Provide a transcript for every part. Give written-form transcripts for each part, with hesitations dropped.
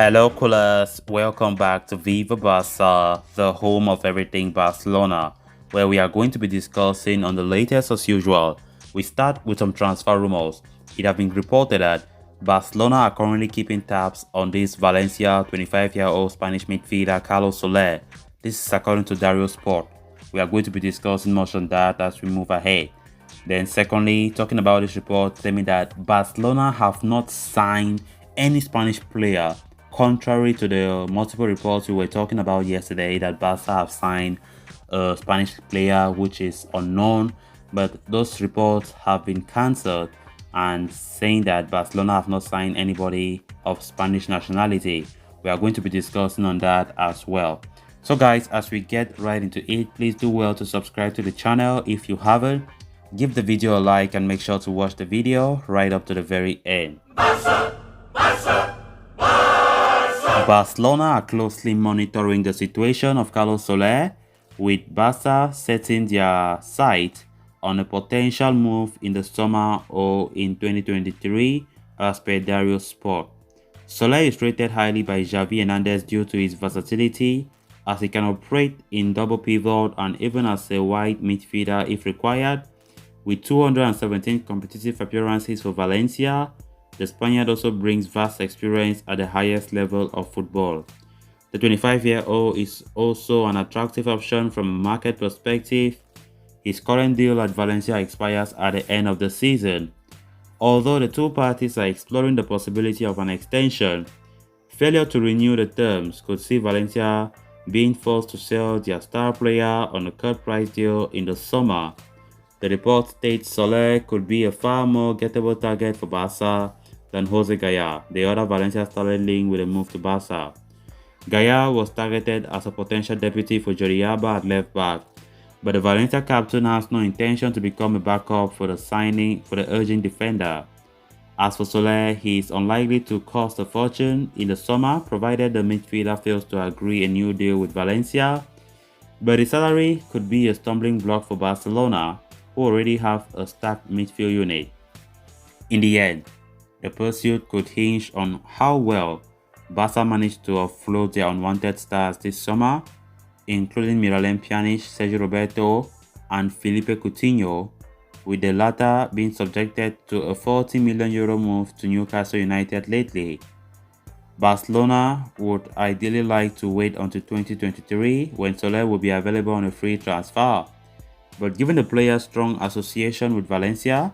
Hello, coolers. Welcome back to Viva Barca, the home of everything Barcelona, where we are going to be discussing on the latest as usual. We start with some transfer rumors. It has been reported that Barcelona are currently keeping tabs on this Valencia 25-year-old Spanish midfielder Carlos Soler. This is according to Dario Sport. We are going to be discussing much on that as we move ahead. Then secondly, talking about this report claiming that Barcelona have not signed any Spanish player, contrary to the multiple reports we were talking about yesterday that Barca have signed a Spanish player which is unknown, but those reports have been cancelled and saying that Barcelona have not signed anybody of Spanish nationality. We are going to be discussing on that as well. So guys, as we get right into it, please do well to subscribe to the channel if you haven't. Give the video a like and make sure to watch the video right up to the very end. Barca, Barca, Barca. Barcelona are closely monitoring the situation of Carlos Soler, with Barca setting their sight on a potential move in the summer or in 2023 as per Dario Sport. Soler is rated highly by Xavi Hernandez due to his versatility as he can operate in double pivot and even as a wide midfielder if required. With 217 competitive appearances for Valencia, the Spaniard also brings vast experience at the highest level of football. The 25-year-old is also an attractive option from a market perspective. His current deal at Valencia expires at the end of the season. Although the two parties are exploring the possibility of an extension, failure to renew the terms could see Valencia being forced to sell their star player on a cut-price deal in the summer. The report states Soler could be a far more gettable target for Barca than Jose Gaya, the other Valencia star linked with a move to Barca. Gaya was targeted as a potential deputy for Jordi Alba at left back, but the Valencia captain has no intention to become a backup for the urgent defender. As for Soler, he is unlikely to cost a fortune in the summer provided the midfielder fails to agree a new deal with Valencia, but his salary could be a stumbling block for Barcelona, who already have a stacked midfield unit. In the end, the pursuit could hinge on how well Barca managed to offload their unwanted stars this summer, including Miralem Pjanic, Sergio Roberto, and Felipe Coutinho, with the latter being subjected to a €40 million move to Newcastle United lately. Barcelona would ideally like to wait until 2023 when Soler will be available on a free transfer. But given the player's strong association with Valencia,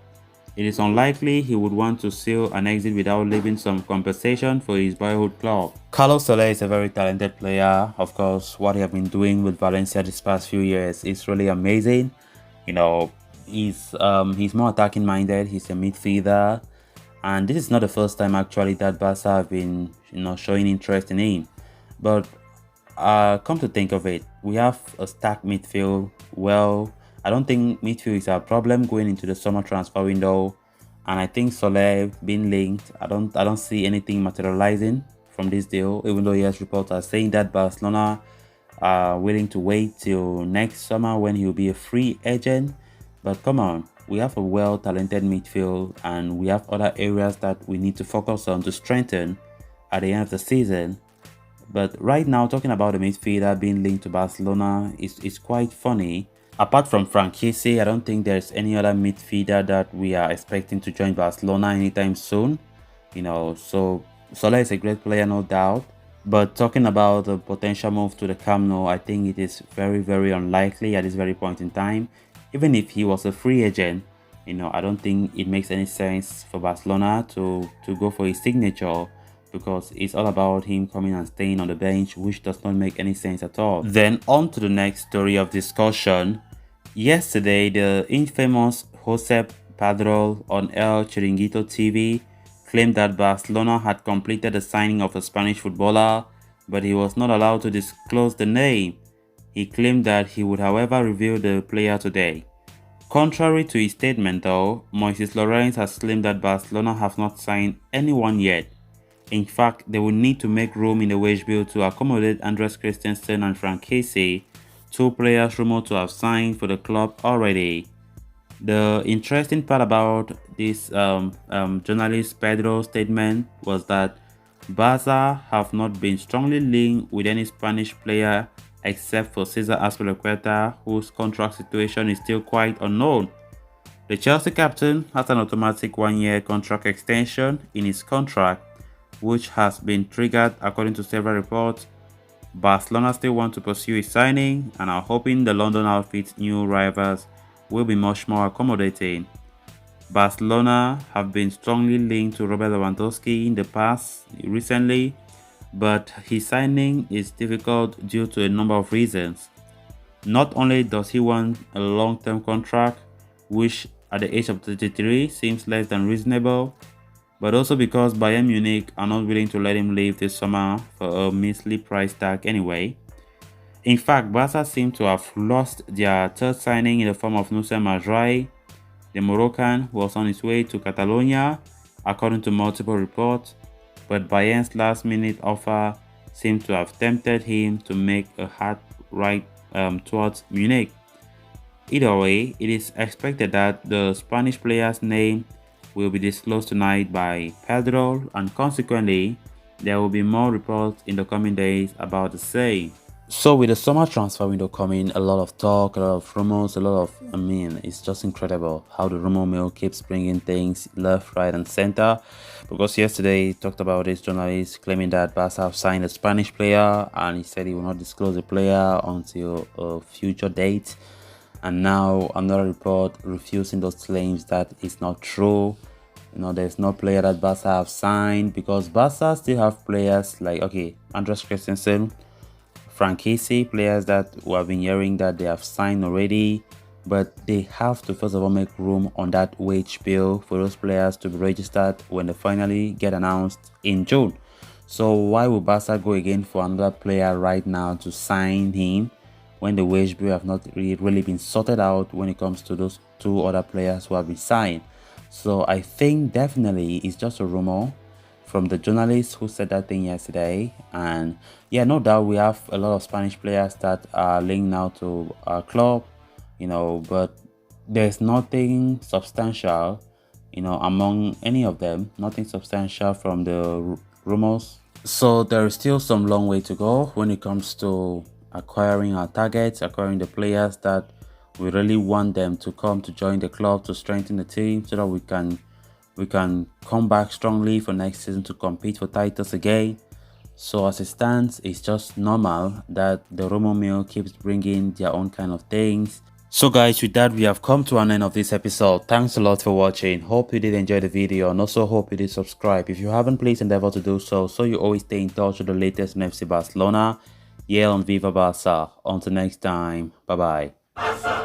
it is unlikely he would want to seal an exit without leaving some compensation for his boyhood club. Carlos Soler is a very talented player. Of course, what he has been doing with Valencia this past few years is really amazing. He's more attacking minded. He's a midfielder, and this is not the first time actually that Barca have been showing interest in him. But come to think of it, we have a stacked midfield. Well, I don't think midfield is a problem going into the summer transfer window, and I think Soler being linked, I don't see anything materializing from this deal. Even though yes, reports are saying that Barcelona are willing to wait till next summer when he'll be a free agent. But come on, we have a well-talented midfield, and we have other areas that we need to focus on to strengthen at the end of the season. But right now, talking about the midfielder being linked to Barcelona is quite funny. Apart from Franquise, I don't think there's any other midfielder that we are expecting to join Barcelona anytime soon. So Soler is a great player, no doubt. But talking about the potential move to the Camp Nou, I think it is very, very unlikely at this very point in time. Even if he was a free agent, I don't think it makes any sense for Barcelona to go for his signature, because it's all about him coming and staying on the bench, which does not make any sense at all. Then on to the next story of discussion. Yesterday, the infamous Josep Pedrol on El Chiringuito TV claimed that Barcelona had completed the signing of a Spanish footballer, but he was not allowed to disclose the name. He claimed that he would, however, reveal the player today. Contrary to his statement though, Moises Llorens has claimed that Barcelona have not signed anyone yet. In fact, they will need to make room in the wage bill to accommodate Andres Christensen and Franquise, two players rumored to have signed for the club already. The interesting part about this journalist Pedro's statement was that Barca have not been strongly linked with any Spanish player except for Cesar Azpilicueta, whose contract situation is still quite unknown. The Chelsea captain has an automatic one-year contract extension in his contract, which has been triggered according to several reports. Barcelona still want to pursue his signing and are hoping the London outfit's new rivals will be much more accommodating. Barcelona have been strongly linked to Robert Lewandowski in the past recently, but his signing is difficult due to a number of reasons. Not only does he want a long-term contract, which at the age of 33 seems less than reasonable, but also because Bayern Munich are not willing to let him leave this summer for a measly price tag anyway. In fact, Barca seem to have lost their third signing in the form of Nusser Mazraoui. The Moroccan was on his way to Catalonia, according to multiple reports, but Bayern's last-minute offer seemed to have tempted him to make a hard right towards Munich. Either way, it is expected that the Spanish player's name will be disclosed tonight by Pedro, and consequently, there will be more reports in the coming days about the same. So with the summer transfer window coming, a lot of talk, a lot of rumors, it's just incredible how the rumor mill keeps bringing things left, right, and center. Because yesterday, talked about this journalist claiming that Barca have signed a Spanish player, and he said he will not disclose the player until a future date. And now another report refusing those claims that it's not true. There's no player that Barca have signed, because Barca still have players like, Andres Christensen, Frankisi, players that we have been hearing that they have signed already, but they have to first of all make room on that wage bill for those players to be registered when they finally get announced in June. So why would Barca go again for another player right now to sign him when the wage bill have not really been sorted out when it comes to those two other players who have been signed? So I think definitely it's just a rumor from the journalist who said that thing yesterday. And yeah, no doubt we have a lot of Spanish players that are linked now to our club, but there's nothing substantial, among any of them, nothing substantial from the rumors. So there is still some long way to go when it comes to acquiring our targets, acquiring the players that we really want them to come to join the club to strengthen the team so that we can come back strongly for next season to compete for titles again. So as it stands, it's just normal that the rumor mill keeps bringing their own kind of things. So guys, with that, we have come to an end of this episode. Thanks a lot for watching. Hope you did enjoy the video, and also hope you did subscribe. If you haven't, please endeavor to do so you always stay in touch with the latest in FC Barcelona. Yeah, on Viva Barca. Until next time, bye bye.